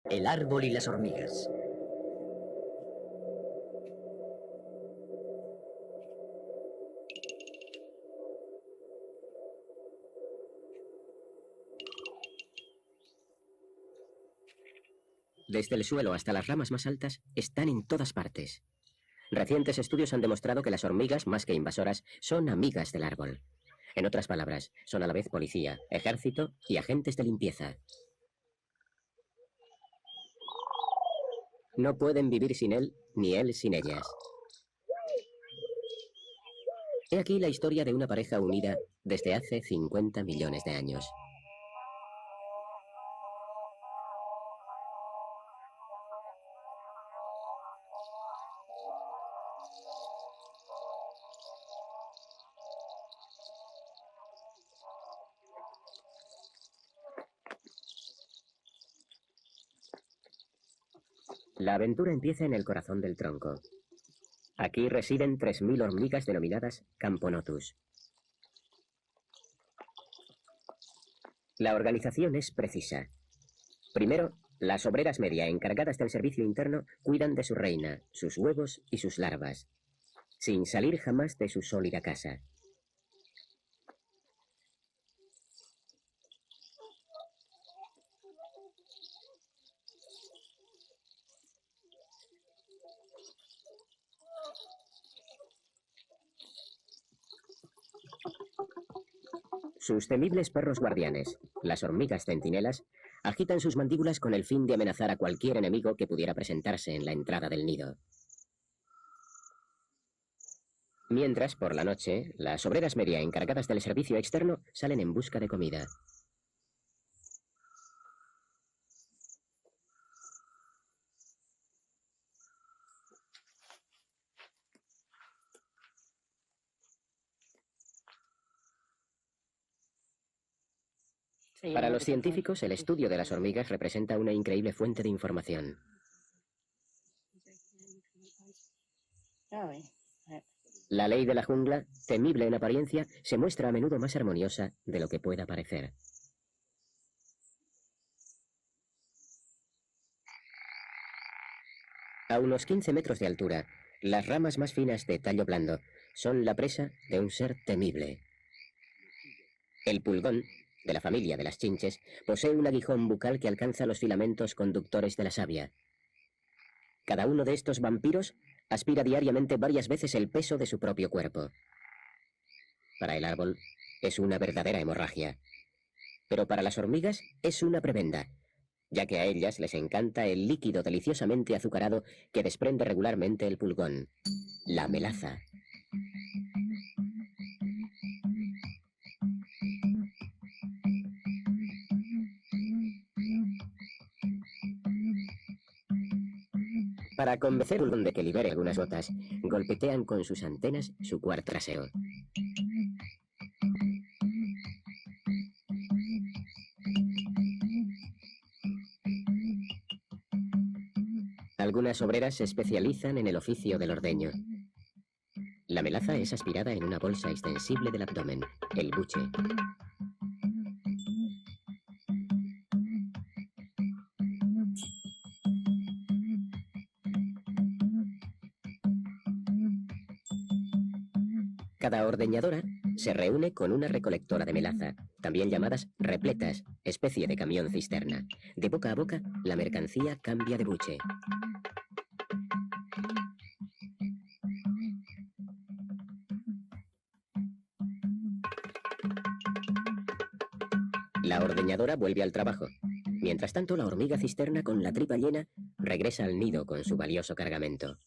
El árbol y las hormigas. Desde el suelo hasta las ramas más altas, están en todas partes. Recientes estudios han demostrado que las hormigas, más que invasoras, son amigas del árbol. En otras palabras, son a la vez policía, ejército y agentes de limpieza. No pueden vivir sin él, ni él sin ellas. He aquí la historia de una pareja unida desde hace 50 millones de años. La aventura empieza en el corazón del tronco. Aquí residen 3.000 hormigas denominadas Camponotus. La organización es precisa. Primero, las obreras media encargadas del servicio interno cuidan de su reina, sus huevos y sus larvas, sin salir jamás de su sólida casa. Sus temibles perros guardianes, las hormigas centinelas, agitan sus mandíbulas con el fin de amenazar a cualquier enemigo que pudiera presentarse en la entrada del nido. Mientras, por la noche, las obreras media encargadas del servicio externo salen en busca de comida. Para los científicos, el estudio de las hormigas representa una increíble fuente de información. La ley de la jungla, temible en apariencia, se muestra a menudo más armoniosa de lo que pueda parecer. A unos 15 metros de altura, las ramas más finas de tallo blando son la presa de un ser temible. El pulgón, de la familia de las chinches, posee un aguijón bucal que alcanza los filamentos conductores de la savia. Cada uno de estos vampiros aspira diariamente varias veces el peso de su propio cuerpo. Para el árbol, es una verdadera hemorragia. Pero para las hormigas es una prebenda, ya que a ellas les encanta el líquido deliciosamente azucarado que desprende regularmente el pulgón, la melaza. Para convencer al pulgón de que libere algunas gotas, golpetean con sus antenas su cuarto trasero. Algunas obreras se especializan en el oficio del ordeño. La melaza es aspirada en una bolsa extensible del abdomen, el buche. Cada ordeñadora se reúne con una recolectora de melaza, también llamadas repletas, especie de camión cisterna. De boca a boca, la mercancía cambia de buche. La ordeñadora vuelve al trabajo. Mientras tanto, la hormiga cisterna, con la tripa llena, regresa al nido con su valioso cargamento.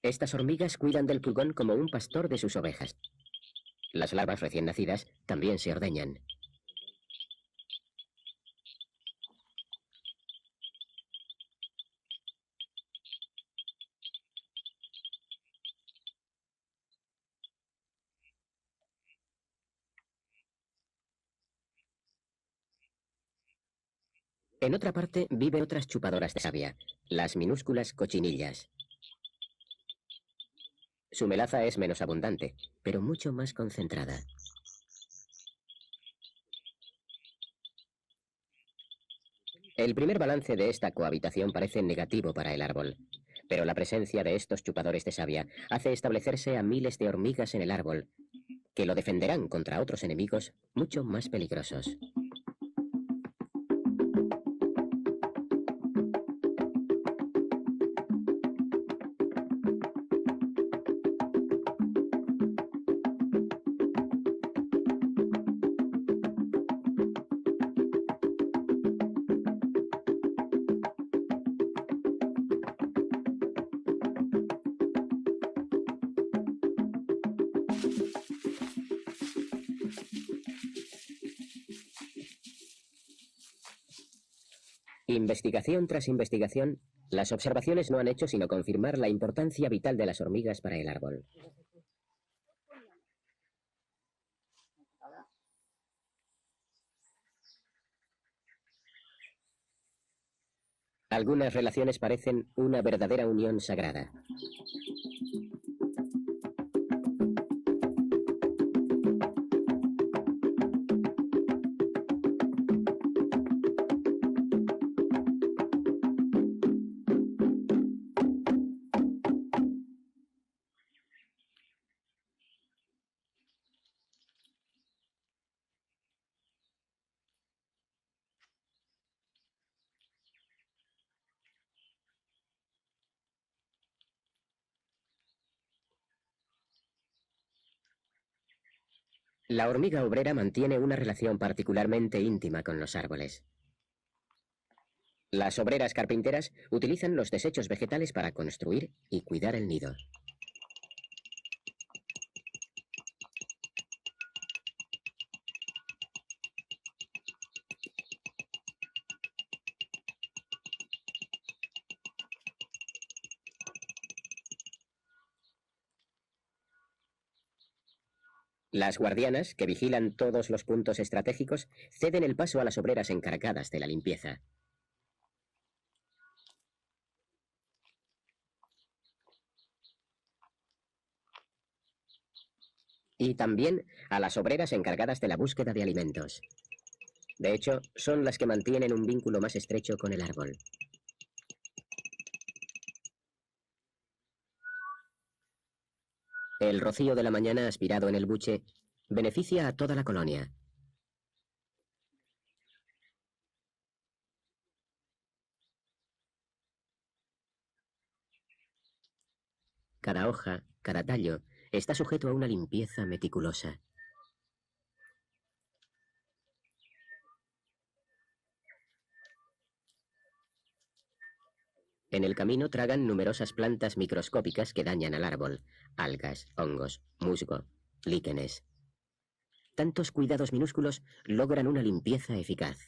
Estas hormigas cuidan del pulgón como un pastor de sus ovejas. Las larvas recién nacidas también se ordeñan. En otra parte viven otras chupadoras de savia, las minúsculas cochinillas. Su melaza es menos abundante, pero mucho más concentrada. El primer balance de esta cohabitación parece negativo para el árbol, pero la presencia de estos chupadores de savia hace establecerse a miles de hormigas en el árbol, que lo defenderán contra otros enemigos mucho más peligrosos. Investigación tras investigación, las observaciones no han hecho sino confirmar la importancia vital de las hormigas para el árbol. Algunas relaciones parecen una verdadera unión sagrada. La hormiga obrera mantiene una relación particularmente íntima con los árboles. Las obreras carpinteras utilizan los desechos vegetales para construir y cuidar el nido. Las guardianas, que vigilan todos los puntos estratégicos, ceden el paso a las obreras encargadas de la limpieza. Y también a las obreras encargadas de la búsqueda de alimentos. De hecho, son las que mantienen un vínculo más estrecho con el árbol. El rocío de la mañana aspirado en el buche beneficia a toda la colonia. Cada hoja, cada tallo, está sujeto a una limpieza meticulosa. En el camino tragan numerosas plantas microscópicas que dañan al árbol: algas, hongos, musgo, líquenes. Tantos cuidados minúsculos logran una limpieza eficaz.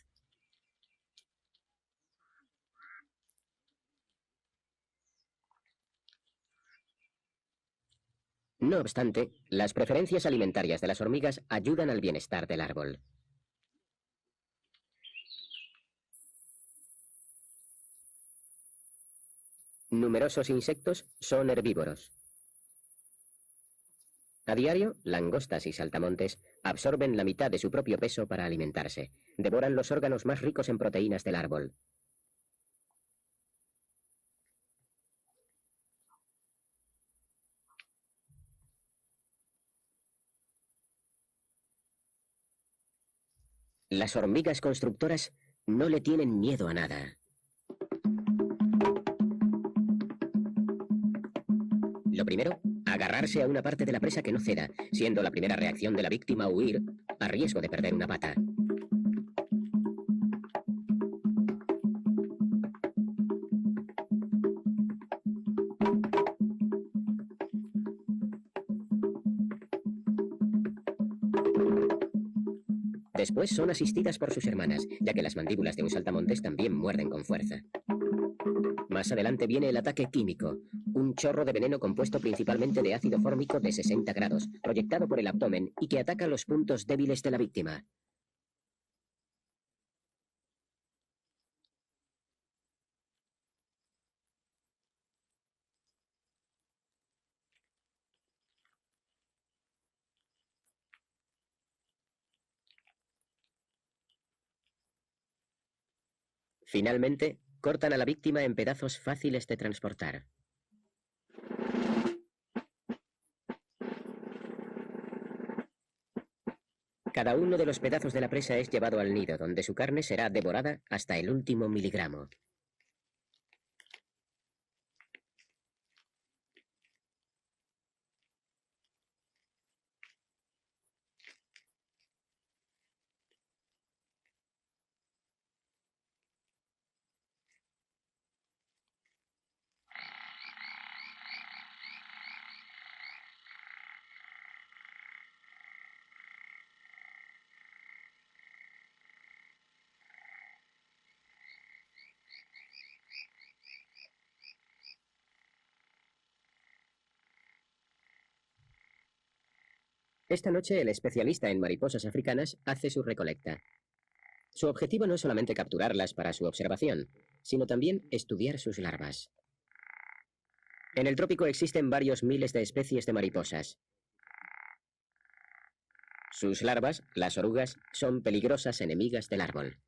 No obstante, las preferencias alimentarias de las hormigas ayudan al bienestar del árbol. Numerosos insectos son herbívoros. A diario, langostas y saltamontes absorben la mitad de su propio peso para alimentarse. Devoran los órganos más ricos en proteínas del árbol. Las hormigas constructoras no le tienen miedo a nada. Lo primero, agarrarse a una parte de la presa que no ceda, siendo la primera reacción de la víctima huir, a riesgo de perder una pata. Después son asistidas por sus hermanas, ya que las mandíbulas de un saltamontes también muerden con fuerza. Más adelante viene el ataque químico, un chorro de veneno compuesto principalmente de ácido fórmico de 60 grados, proyectado por el abdomen y que ataca los puntos débiles de la víctima. Finalmente, cortan a la víctima en pedazos fáciles de transportar. Cada uno de los pedazos de la presa es llevado al nido, donde su carne será devorada hasta el último miligramo. Esta noche el especialista en mariposas africanas hace su recolecta. Su objetivo no es solamente capturarlas para su observación, sino también estudiar sus larvas. En el trópico existen varios miles de especies de mariposas. Sus larvas, las orugas, son peligrosas enemigas del árbol.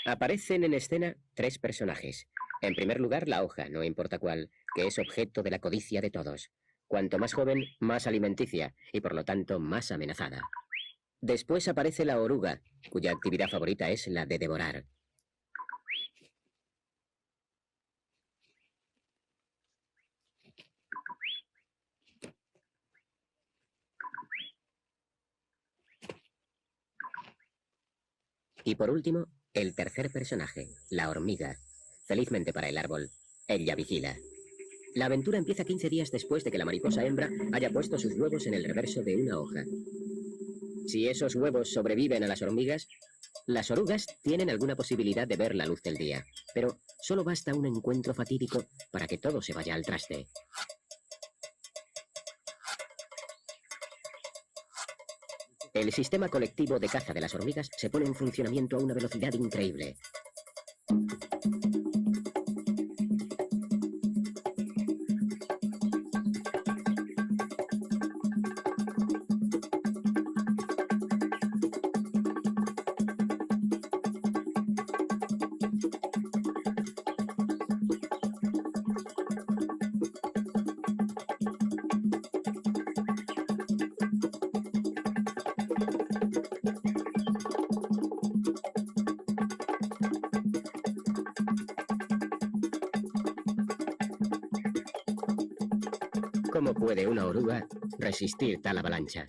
Aparecen en escena tres personajes. En primer lugar, la hoja, no importa cuál, que es objeto de la codicia de todos. Cuanto más joven, más alimenticia y por lo tanto más amenazada. Después aparece la oruga, cuya actividad favorita es la de devorar. Y por último, el tercer personaje, la hormiga. Felizmente para el árbol, ella vigila. La aventura empieza 15 días después de que la mariposa hembra haya puesto sus huevos en el reverso de una hoja. Si esos huevos sobreviven a las orugas tienen alguna posibilidad de ver la luz del día. Pero solo basta un encuentro fatídico para que todo se vaya al traste. El sistema colectivo de caza de las hormigas se pone en funcionamiento a una velocidad increíble. ¿Cómo puede una oruga resistir tal avalancha?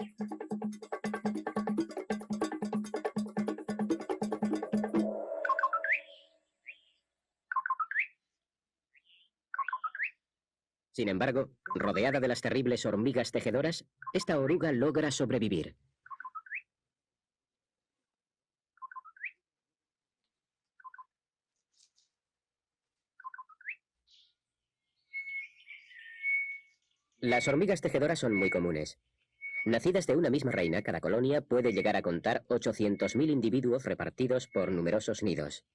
Sin embargo, rodeada de las terribles hormigas tejedoras, esta oruga logra sobrevivir. Las hormigas tejedoras son muy comunes. Nacidas de una misma reina, cada colonia puede llegar a contar 800.000 individuos repartidos por numerosos nidos.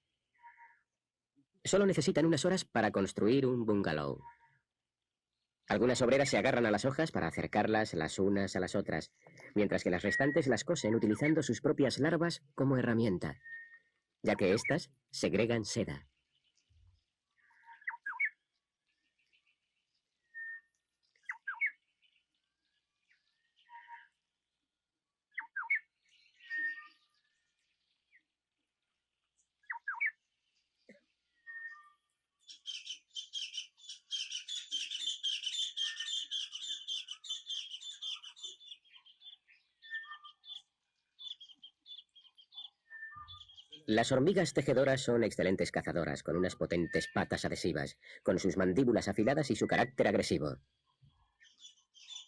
Solo necesitan unas horas para construir un bungalow. Algunas obreras se agarran a las hojas para acercarlas las unas a las otras, mientras que las restantes las cosen utilizando sus propias larvas como herramienta, ya que éstas segregan seda. Las hormigas tejedoras son excelentes cazadoras, con unas potentes patas adhesivas, con sus mandíbulas afiladas y su carácter agresivo.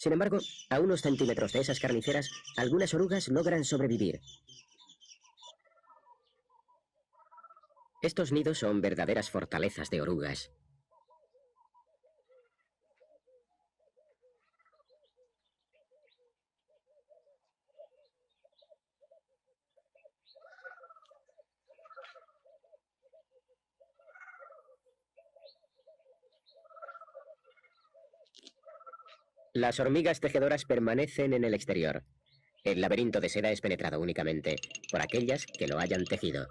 Sin embargo, a unos centímetros de esas carniceras, algunas orugas logran sobrevivir. Estos nidos son verdaderas fortalezas de orugas. Las hormigas tejedoras permanecen en el exterior. El laberinto de seda es penetrado únicamente por aquellas que lo hayan tejido.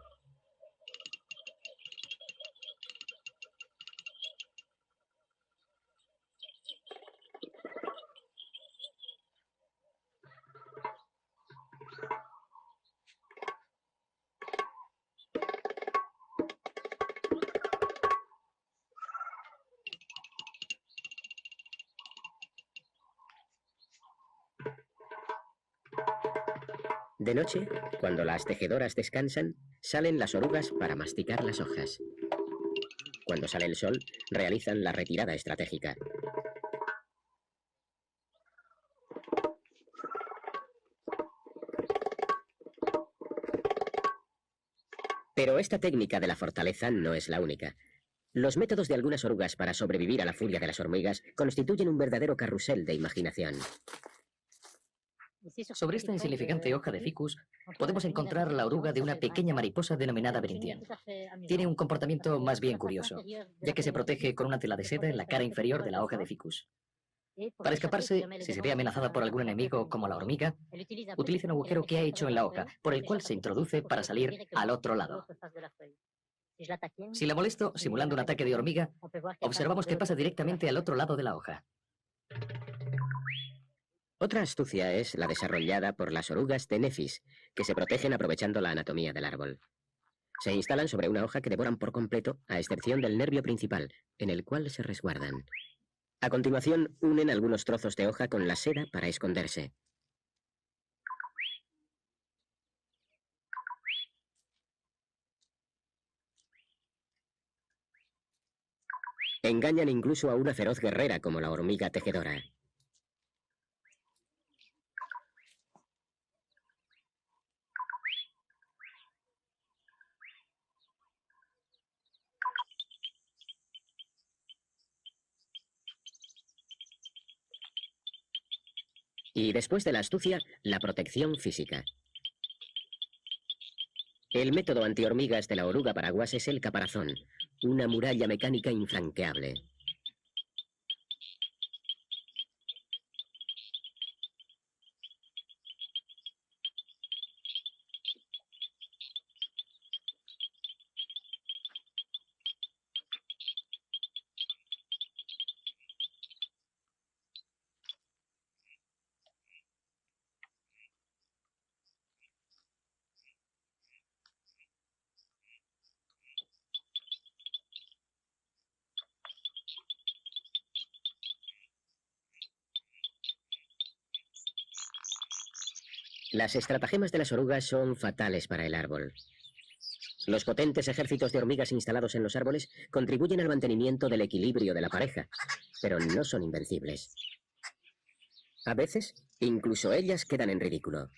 De noche, cuando las tejedoras descansan, salen las orugas para masticar las hojas. Cuando sale el sol, realizan la retirada estratégica. Pero esta técnica de la fortaleza no es la única. Los métodos de algunas orugas para sobrevivir a la furia de las hormigas constituyen un verdadero carrusel de imaginación. Sobre esta insignificante hoja de ficus podemos encontrar la oruga de una pequeña mariposa denominada berintien. Tiene un comportamiento más bien curioso, ya que se protege con una tela de seda en la cara inferior de la hoja de ficus. Para escaparse, si se ve amenazada por algún enemigo como la hormiga, utiliza un agujero que ha hecho en la hoja, por el cual se introduce para salir al otro lado. Si la molesto, simulando un ataque de hormiga, observamos que pasa directamente al otro lado de la hoja. Otra astucia es la desarrollada por las orugas de Nephis, que se protegen aprovechando la anatomía del árbol. Se instalan sobre una hoja que devoran por completo, a excepción del nervio principal, en el cual se resguardan. A continuación, unen algunos trozos de hoja con la seda para esconderse. Engañan incluso a una feroz guerrera como la hormiga tejedora. Y después de la astucia, la protección física. El método antihormigas de la oruga paraguas es el caparazón, una muralla mecánica infranqueable. Las estratagemas de las orugas son fatales para el árbol. Los potentes ejércitos de hormigas instalados en los árboles contribuyen al mantenimiento del equilibrio de la pareja, pero no son invencibles. A veces, incluso ellas quedan en ridículo.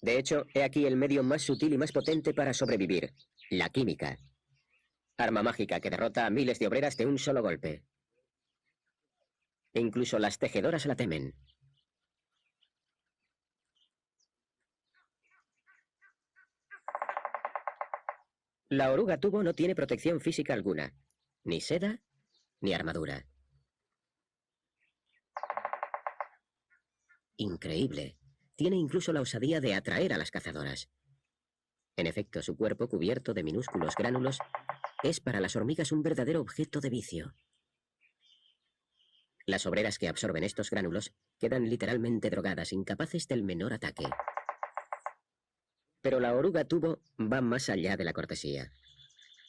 De hecho, he aquí el medio más sutil y más potente para sobrevivir: la química. Arma mágica que derrota a miles de obreras de un solo golpe. E incluso las tejedoras la temen. La oruga tubo no tiene protección física alguna, ni seda, ni armadura. Increíble. Tiene incluso la osadía de atraer a las cazadoras. En efecto, su cuerpo, cubierto de minúsculos gránulos, es para las hormigas un verdadero objeto de vicio. Las obreras que absorben estos gránulos quedan literalmente drogadas, incapaces del menor ataque. Pero la oruga tubo va más allá de la cortesía.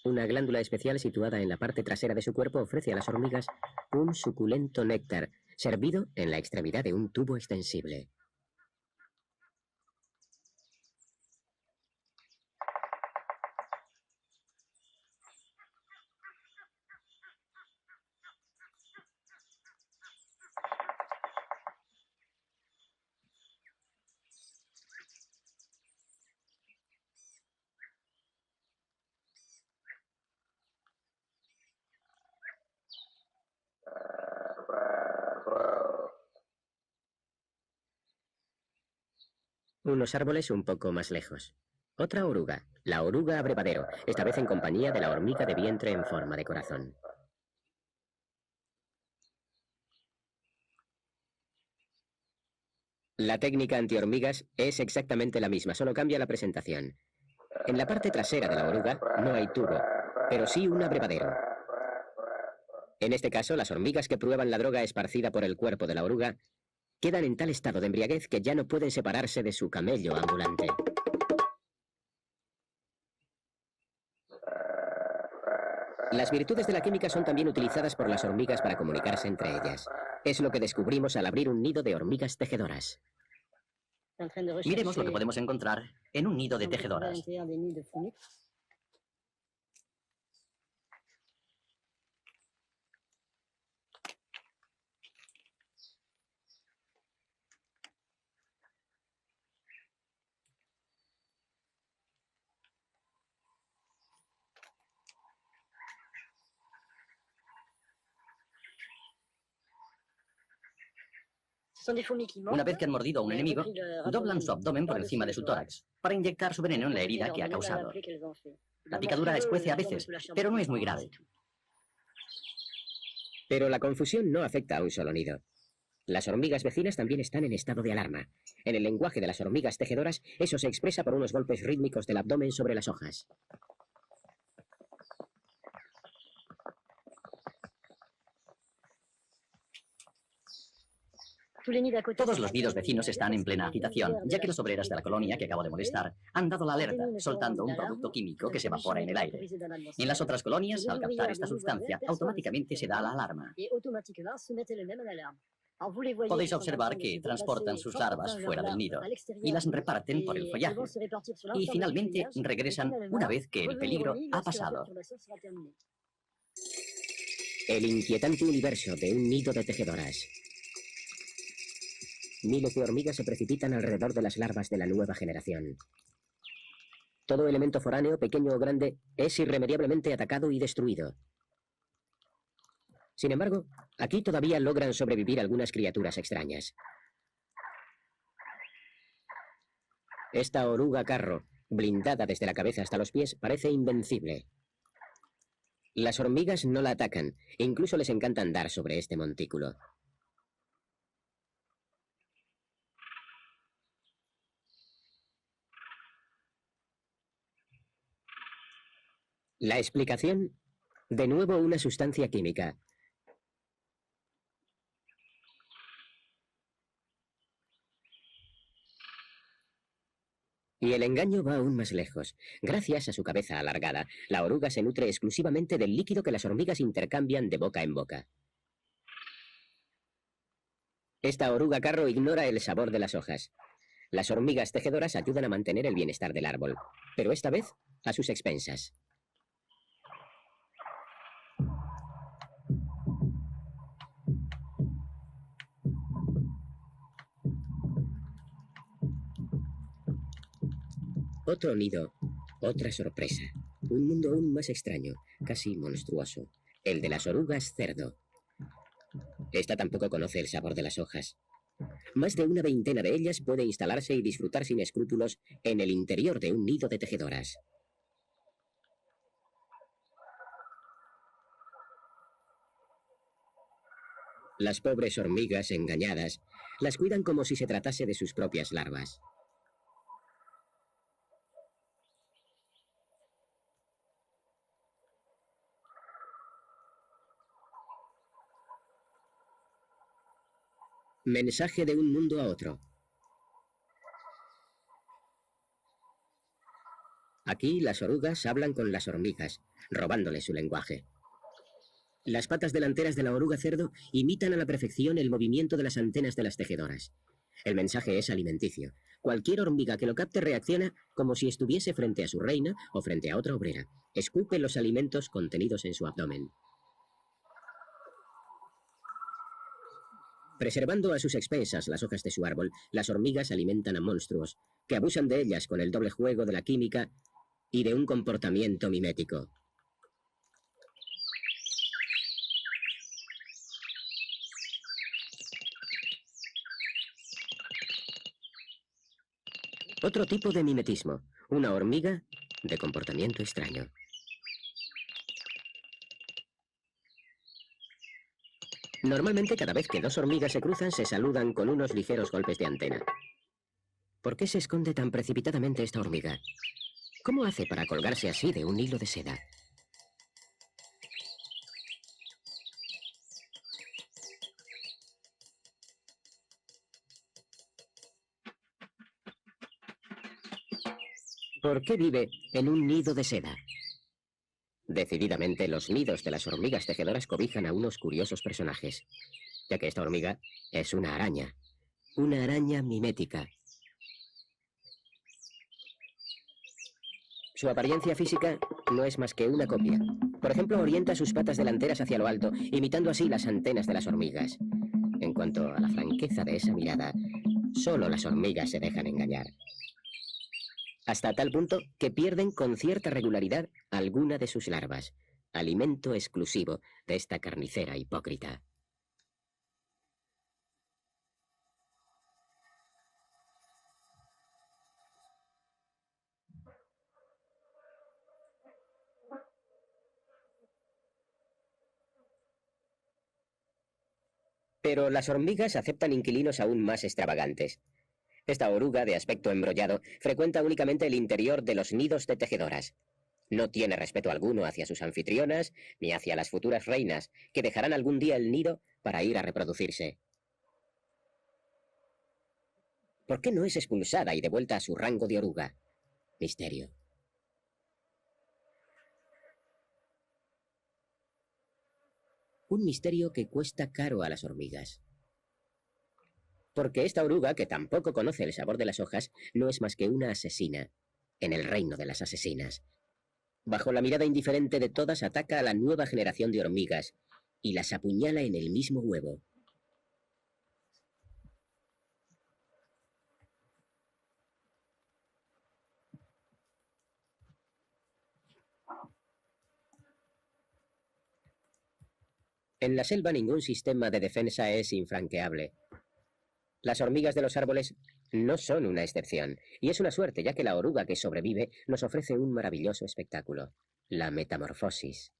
Una glándula especial situada en la parte trasera de su cuerpo ofrece a las hormigas un suculento néctar, servido en la extremidad de un tubo extensible. Unos árboles un poco más lejos. Otra oruga, la oruga abrevadero, esta vez en compañía de la hormiga de vientre en forma de corazón. La técnica antihormigas es exactamente la misma, solo cambia la presentación. En la parte trasera de la oruga no hay tubo, pero sí un abrevadero. En este caso, las hormigas que prueban la droga esparcida por el cuerpo de la oruga quedan en tal estado de embriaguez que ya no pueden separarse de su camello ambulante. Las virtudes de la química son también utilizadas por las hormigas para comunicarse entre ellas. Es lo que descubrimos al abrir un nido de hormigas tejedoras. Miremos lo que podemos encontrar en un nido de tejedoras. Una vez que han mordido a un enemigo, doblan su abdomen por encima de su tórax para inyectar su veneno en la herida que ha causado. La picadura escuece a veces, pero no es muy grave. Pero la confusión no afecta a un solo nido. Las hormigas vecinas también están en estado de alarma. En el lenguaje de las hormigas tejedoras, eso se expresa por unos golpes rítmicos del abdomen sobre las hojas. Todos los nidos vecinos están en plena agitación, ya que las obreras de la colonia que acabo de molestar han dado la alerta, soltando un producto químico que se evapora en el aire. En las otras colonias, al captar esta sustancia, automáticamente se da la alarma. Podéis observar que transportan sus larvas fuera del nido y las reparten por el follaje. Y finalmente regresan una vez que el peligro ha pasado. El inquietante universo de un nido de tejedoras. Miles de hormigas se precipitan alrededor de las larvas de la nueva generación. Todo elemento foráneo, pequeño o grande, es irremediablemente atacado y destruido. Sin embargo, aquí todavía logran sobrevivir algunas criaturas extrañas. Esta oruga carro, blindada desde la cabeza hasta los pies, parece invencible. Las hormigas no la atacan, e incluso les encanta andar sobre este montículo. La explicación, de nuevo una sustancia química. Y el engaño va aún más lejos. Gracias a su cabeza alargada, la oruga se nutre exclusivamente del líquido que las hormigas intercambian de boca en boca. Esta oruga carro ignora el sabor de las hojas. Las hormigas tejedoras ayudan a mantener el bienestar del árbol, pero esta vez a sus expensas. Otro nido, otra sorpresa. Un mundo aún más extraño, casi monstruoso. El de las orugas cerdo. Esta tampoco conoce el sabor de las hojas. Más de una veintena de ellas puede instalarse y disfrutar sin escrúpulos en el interior de un nido de tejedoras. Las pobres hormigas engañadas las cuidan como si se tratase de sus propias larvas. Mensaje de un mundo a otro. Aquí las orugas hablan con las hormigas, robándoles su lenguaje. Las patas delanteras de la oruga cerdo imitan a la perfección el movimiento de las antenas de las tejedoras. El mensaje es alimenticio. Cualquier hormiga que lo capte reacciona como si estuviese frente a su reina o frente a otra obrera. Escupe los alimentos contenidos en su abdomen. Preservando a sus expensas las hojas de su árbol, las hormigas alimentan a monstruos, que abusan de ellas con el doble juego de la química y de un comportamiento mimético. Otro tipo de mimetismo, una hormiga de comportamiento extraño. Normalmente cada vez que dos hormigas se cruzan se saludan con unos ligeros golpes de antena. ¿Por qué se esconde tan precipitadamente esta hormiga? ¿Cómo hace para colgarse así de un hilo de seda? ¿Por qué vive en un nido de seda? Decididamente, los nidos de las hormigas tejedoras cobijan a unos curiosos personajes, ya que esta hormiga es una araña mimética. Su apariencia física no es más que una copia. Por ejemplo, orienta sus patas delanteras hacia lo alto, imitando así las antenas de las hormigas. En cuanto a la franqueza de esa mirada, solo las hormigas se dejan engañar. Hasta tal punto que pierden con cierta regularidad alguna de sus larvas, alimento exclusivo de esta carnicera hipócrita. Pero las hormigas aceptan inquilinos aún más extravagantes. Esta oruga, de aspecto embrollado, frecuenta únicamente el interior de los nidos de tejedoras. No tiene respeto alguno hacia sus anfitrionas ni hacia las futuras reinas, que dejarán algún día el nido para ir a reproducirse. ¿Por qué no es expulsada y devuelta a su rango de oruga? Misterio. Un misterio que cuesta caro a las hormigas. Porque esta oruga, que tampoco conoce el sabor de las hojas, no es más que una asesina, en el reino de las asesinas. Bajo la mirada indiferente de todas, ataca a la nueva generación de hormigas y las apuñala en el mismo huevo. En la selva ningún sistema de defensa es infranqueable. Las hormigas de los árboles no son una excepción, y es una suerte, ya que la oruga que sobrevive nos ofrece un maravilloso espectáculo, la metamorfosis.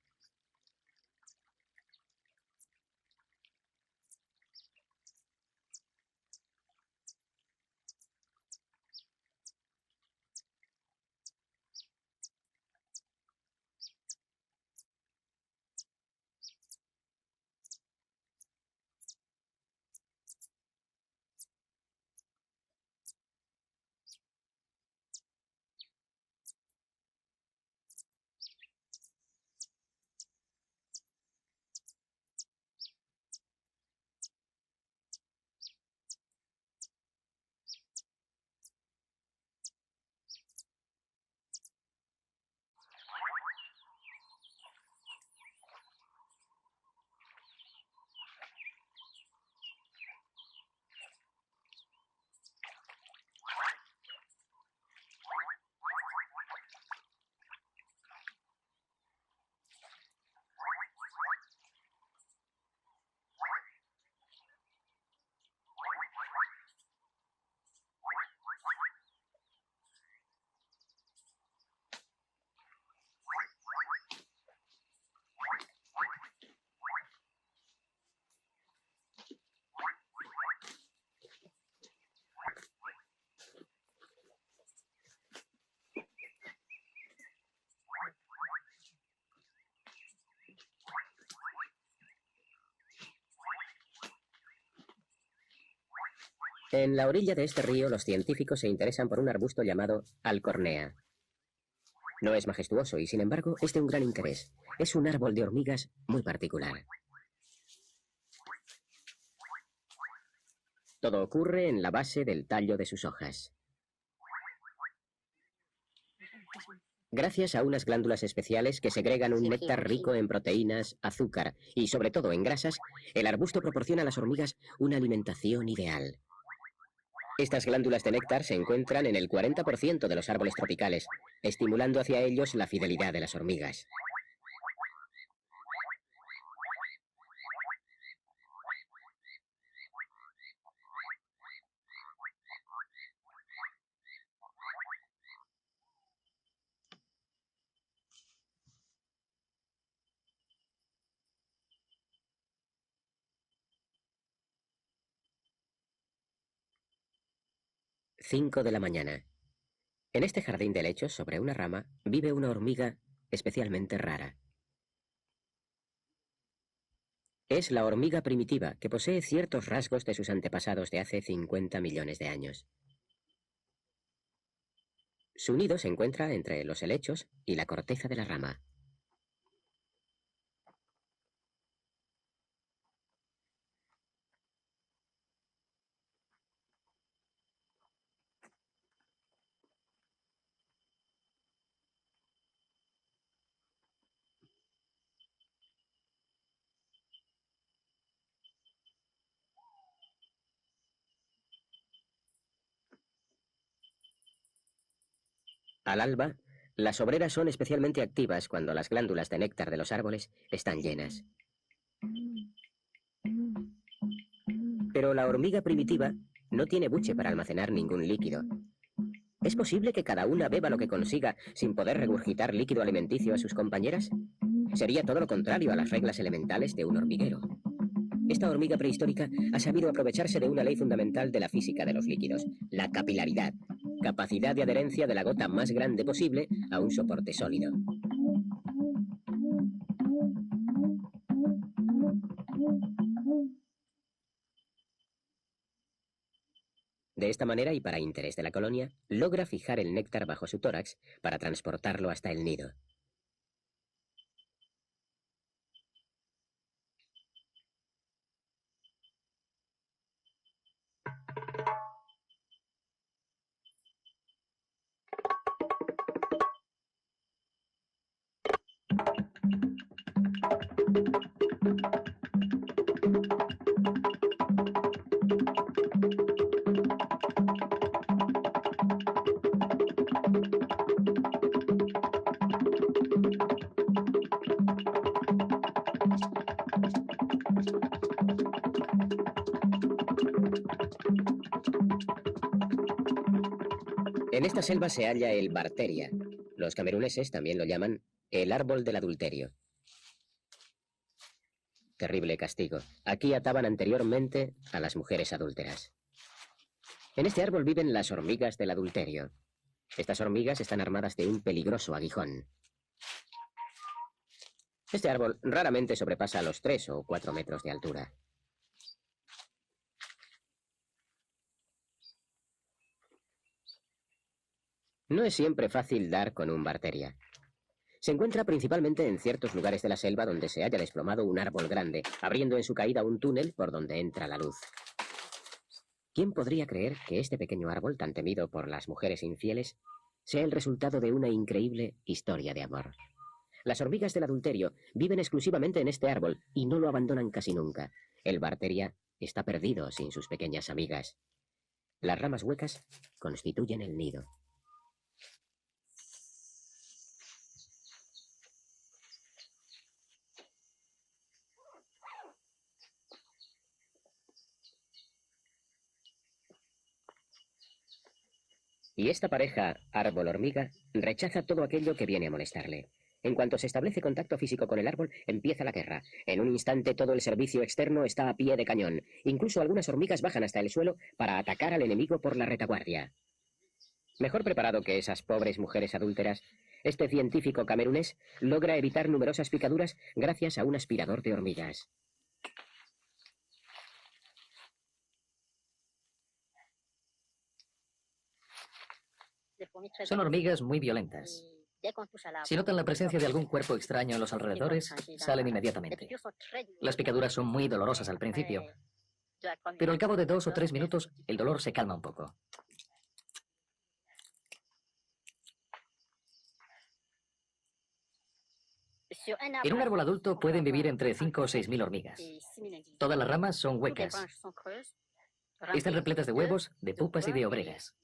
En la orilla de este río, los científicos se interesan por un arbusto llamado alcornea. No es majestuoso y, sin embargo, es de un gran interés. Es un árbol de hormigas muy particular. Todo ocurre en la base del tallo de sus hojas. Gracias a unas glándulas especiales que segregan un néctar rico en proteínas, azúcar y, sobre todo, en grasas, el arbusto proporciona a las hormigas una alimentación ideal. Estas glándulas de néctar se encuentran en el 40% de los árboles tropicales, estimulando hacia ellos la fidelidad de las hormigas. 5 de la mañana. En este jardín de helechos, sobre una rama, vive una hormiga especialmente rara. Es la hormiga primitiva, que posee ciertos rasgos de sus antepasados de hace 50 millones de años. Su nido se encuentra entre los helechos y la corteza de la rama. Al alba, las obreras son especialmente activas cuando las glándulas de néctar de los árboles están llenas. Pero la hormiga primitiva no tiene buche para almacenar ningún líquido. ¿Es posible que cada una beba lo que consiga sin poder regurgitar líquido alimenticio a sus compañeras? Sería todo lo contrario a las reglas elementales de un hormiguero. Esta hormiga prehistórica ha sabido aprovecharse de una ley fundamental de la física de los líquidos, la capilaridad, capacidad de adherencia de la gota más grande posible a un soporte sólido. De esta manera, y para interés de la colonia, logra fijar el néctar bajo su tórax para transportarlo hasta el nido. En esta selva se halla el barteria. Los cameruneses también lo llaman el árbol del adulterio. Terrible castigo. Aquí ataban anteriormente a las mujeres adúlteras. En este árbol viven las hormigas del adulterio. Estas hormigas están armadas de un peligroso aguijón. Este árbol raramente sobrepasa los 3 o 4 metros de altura. No es siempre fácil dar con un barteria. Se encuentra principalmente en ciertos lugares de la selva donde se haya desplomado un árbol grande, abriendo en su caída un túnel por donde entra la luz. ¿Quién podría creer que este pequeño árbol, tan temido por las mujeres infieles, sea el resultado de una increíble historia de amor? Las hormigas del adulterio viven exclusivamente en este árbol y no lo abandonan casi nunca. El barteria está perdido sin sus pequeñas amigas. Las ramas huecas constituyen el nido. Y esta pareja árbol-hormiga rechaza todo aquello que viene a molestarle. En cuanto se establece contacto físico con el árbol, empieza la guerra. En un instante todo el servicio externo está a pie de cañón. Incluso algunas hormigas bajan hasta el suelo para atacar al enemigo por la retaguardia. Mejor preparado que esas pobres mujeres adúlteras, este científico camerunés logra evitar numerosas picaduras gracias a un aspirador de hormigas. Son hormigas muy violentas. Si notan la presencia de algún cuerpo extraño en los alrededores, salen inmediatamente. Las picaduras son muy dolorosas al principio, pero al cabo de 2 o 3 minutos, el dolor se calma un poco. En un árbol adulto pueden vivir entre 5 o 6.000 hormigas. Todas las ramas son huecas. Están repletas de huevos, de pupas y de obreras.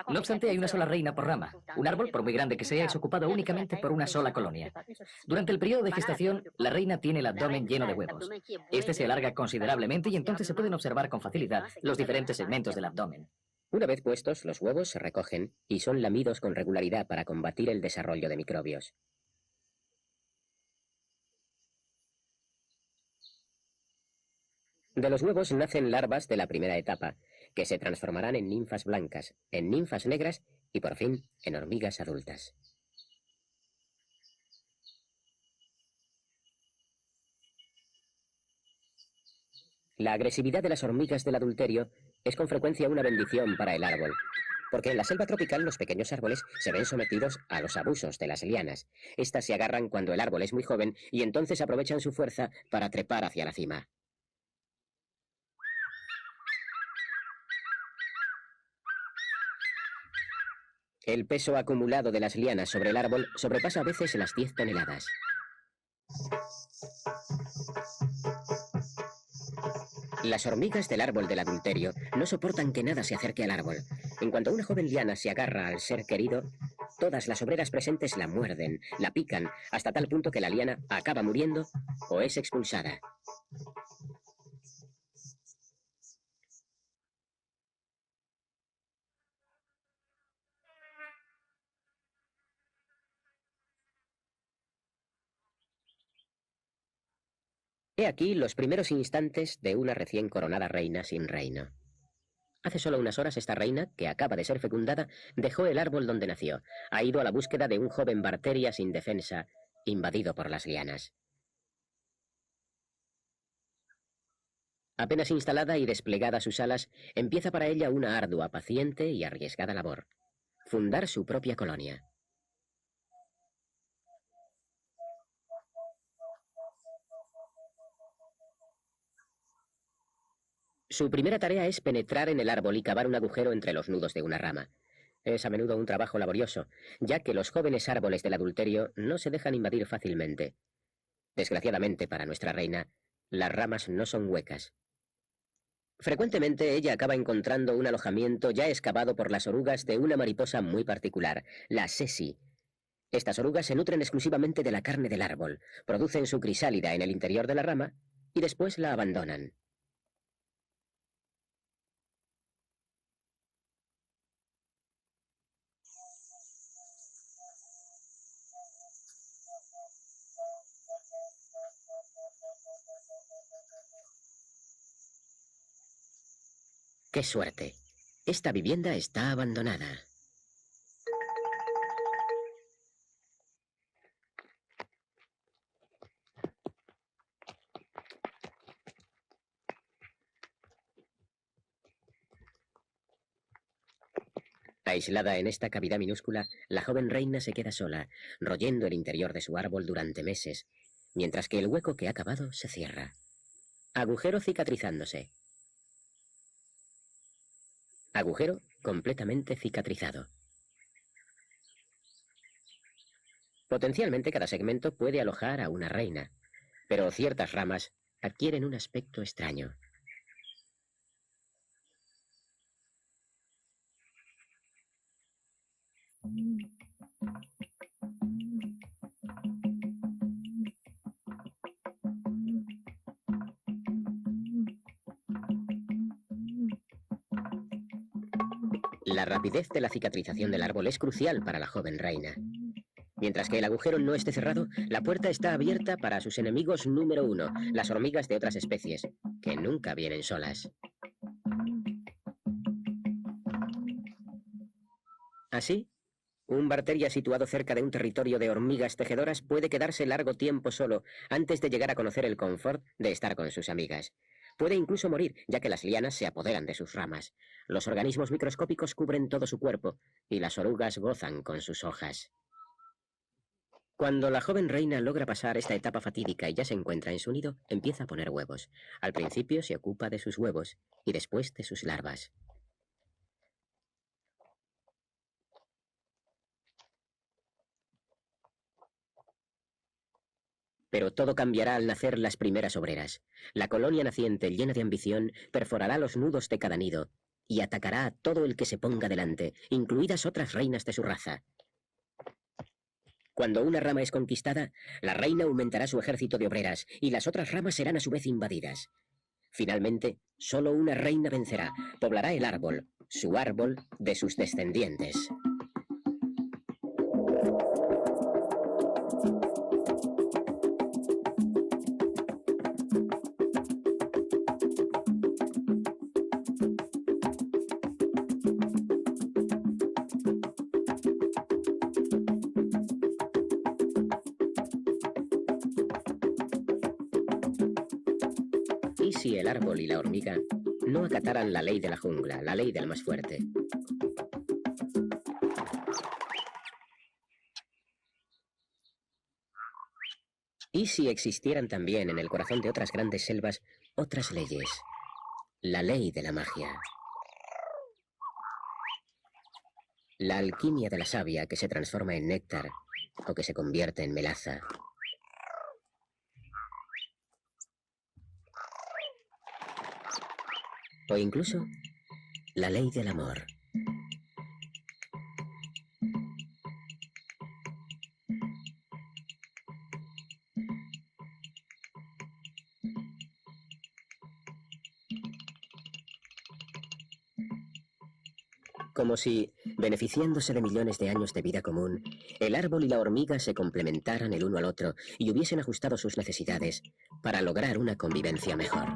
No obstante, hay una sola reina por rama. Un árbol, por muy grande que sea, es ocupado únicamente por una sola colonia. Durante el periodo de gestación, la reina tiene el abdomen lleno de huevos. Este se alarga considerablemente y entonces se pueden observar con facilidad los diferentes segmentos del abdomen. Una vez puestos, los huevos se recogen y son lamidos con regularidad para combatir el desarrollo de microbios. De los huevos nacen larvas de la primera etapa, que se transformarán en ninfas blancas, en ninfas negras y por fin en hormigas adultas. La agresividad de las hormigas del adulterio es con frecuencia una bendición para el árbol, porque en la selva tropical los pequeños árboles se ven sometidos a los abusos de las lianas. Estas se agarran cuando el árbol es muy joven y entonces aprovechan su fuerza para trepar hacia la cima. El peso acumulado de las lianas sobre el árbol sobrepasa a veces las 10 toneladas. Las hormigas del árbol del adulterio no soportan que nada se acerque al árbol. En cuanto una joven liana se agarra al ser querido, todas las obreras presentes la muerden, la pican, hasta tal punto que la liana acaba muriendo o es expulsada. He aquí los primeros instantes de una recién coronada reina sin reino. Hace solo unas horas esta reina, que acaba de ser fecundada, dejó el árbol donde nació. Ha ido a la búsqueda de un joven Barteria sin defensa, invadido por las lianas. Apenas instalada y desplegada sus alas, empieza para ella una ardua, paciente y arriesgada labor: fundar su propia colonia. Su primera tarea es penetrar en el árbol y cavar un agujero entre los nudos de una rama. Es a menudo un trabajo laborioso, ya que los jóvenes árboles del adulterio no se dejan invadir fácilmente. Desgraciadamente para nuestra reina, las ramas no son huecas. Frecuentemente ella acaba encontrando un alojamiento ya excavado por las orugas de una mariposa muy particular, la sesi. Estas orugas se nutren exclusivamente de la carne del árbol, producen su crisálida en el interior de la rama y después la abandonan. ¡Qué suerte! Esta vivienda está abandonada. Aislada en esta cavidad minúscula, la joven reina se queda sola, royendo el interior de su árbol durante meses, mientras que el hueco que ha cavado se cierra. Agujero cicatrizándose. Agujero completamente cicatrizado. Potencialmente cada segmento puede alojar a una reina, pero ciertas ramas adquieren un aspecto extraño. La rapidez de la cicatrización del árbol es crucial para la joven reina. Mientras que el agujero no esté cerrado, la puerta está abierta para sus enemigos número uno, las hormigas de otras especies, que nunca vienen solas. Así, un Barteria situado cerca de un territorio de hormigas tejedoras puede quedarse largo tiempo solo antes de llegar a conocer el confort de estar con sus amigas. Puede incluso morir, ya que las lianas se apoderan de sus ramas. Los organismos microscópicos cubren todo su cuerpo y las orugas gozan con sus hojas. Cuando la joven reina logra pasar esta etapa fatídica y ya se encuentra en su nido, empieza a poner huevos. Al principio se ocupa de sus huevos y después de sus larvas. Pero todo cambiará al nacer las primeras obreras. La colonia naciente, llena de ambición, perforará los nudos de cada nido y atacará a todo el que se ponga delante, incluidas otras reinas de su raza. Cuando una rama es conquistada, la reina aumentará su ejército de obreras y las otras ramas serán a su vez invadidas. Finalmente, solo una reina vencerá, poblará el árbol, su árbol de sus descendientes. ¿Y si el árbol y la hormiga no acataran la ley de la jungla, la ley del más fuerte? ¿Y si existieran también en el corazón de otras grandes selvas otras leyes? La ley de la magia. La alquimia de la savia que se transforma en néctar o que se convierte en melaza. O incluso la ley del amor. Como si, beneficiándose de millones de años de vida común, el árbol y la hormiga se complementaran el uno al otro y hubiesen ajustado sus necesidades para lograr una convivencia mejor.